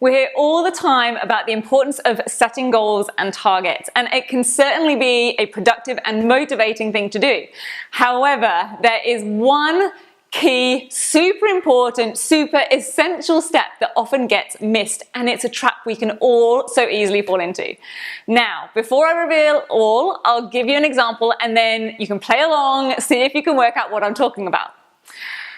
We hear all the time about the importance of setting goals and targets, and it can certainly be a productive and motivating thing to do. However, there is one key, super important, super essential step that often gets missed, and it's a trap we can all so easily fall into. Now, before I reveal all, I'll give you an example and then you can play along, see if you can work out what I'm talking about.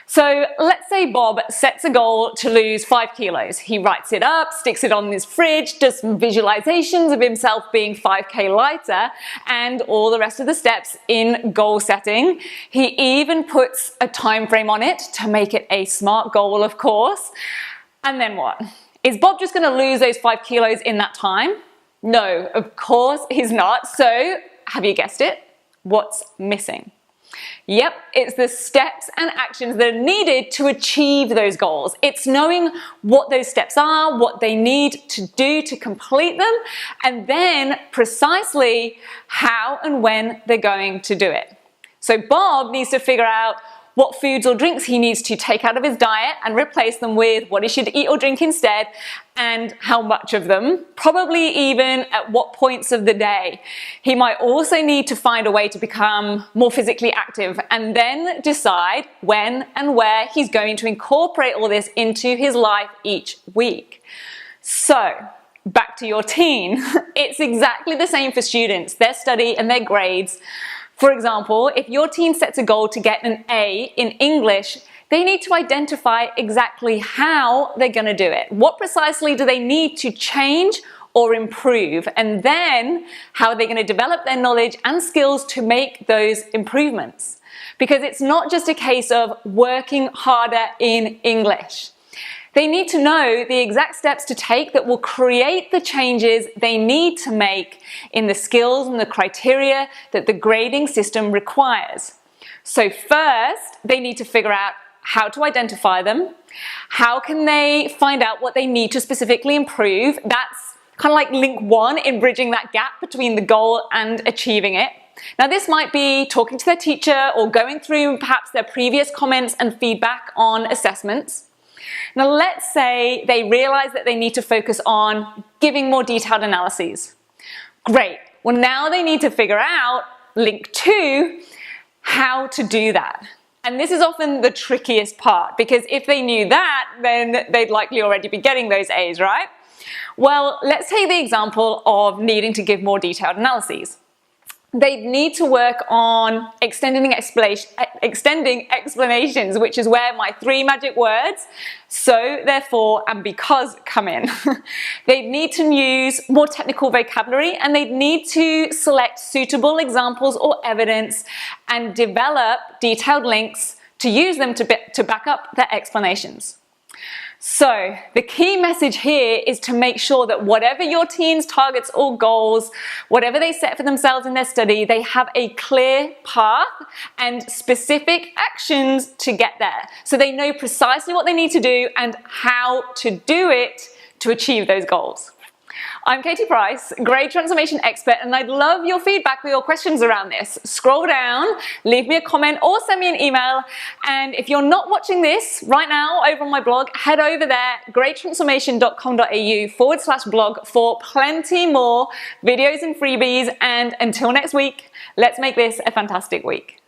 So let's say Bob sets a goal to lose 5 kilos. He writes it up, sticks it on his fridge, does some visualizations of himself being 5K lighter, and all the rest of the steps in goal setting. He even puts a time frame on it to make it a SMART goal, of course. And then what? Is Bob just going to lose those 5 kilos in that time? No, of course he's not. So, have you guessed it? What's missing? Yep, it's the steps and actions that are needed to achieve those goals. It's knowing what those steps are, what they need to do to complete them, and then precisely how and when they're going to do it. So Bob needs to figure out what foods or drinks he needs to take out of his diet and replace them with what he should eat or drink instead, and how much of them, probably even at what points of the day. He might also need to find a way to become more physically active and then decide when and where he's going to incorporate all this into his life each week. So, back to your teen. It's exactly the same for students, their study and their grades. For example, if your teen sets a goal to get an A in English, they need to identify exactly how they're going to do it. What precisely do they need to change or improve? And then how are they going to develop their knowledge and skills to make those improvements? Because it's not just a case of working harder in English. They need to know the exact steps to take that will create the changes they need to make in the skills and the criteria that the grading system requires. So first, they need to figure out how to identify them. How can they find out what they need to specifically improve? That's kind of like link 1 in bridging that gap between the goal and achieving it. Now this might be talking to their teacher or going through perhaps their previous comments and feedback on assessments. Now let's say they realize that they need to focus on giving more detailed analyses. Great. Well, now they need to figure out, link 2, how to do that. And this is often the trickiest part, because if they knew that, then they'd likely already be getting those A's, right? Well, let's take the example of needing to give more detailed analyses. They need to work on extending explanations, which is where my 3 magic words, so, therefore, and because, come in. They need to use more technical vocabulary, and they need to select suitable examples or evidence and develop detailed links to use them to back up their explanations. So, the key message here is to make sure that whatever your teen's targets or goals, whatever they set for themselves in their study, they have a clear path and specific actions to get there. So they know precisely what they need to do and how to do it to achieve those goals. I'm Katie Price, grade transformation expert, and I'd love your feedback with your questions around this. Scroll down, leave me a comment or send me an email. And if you're not watching this right now over on my blog, head over there, gradetransformation.com.au/blog for plenty more videos and freebies. And until next week, let's make this a fantastic week.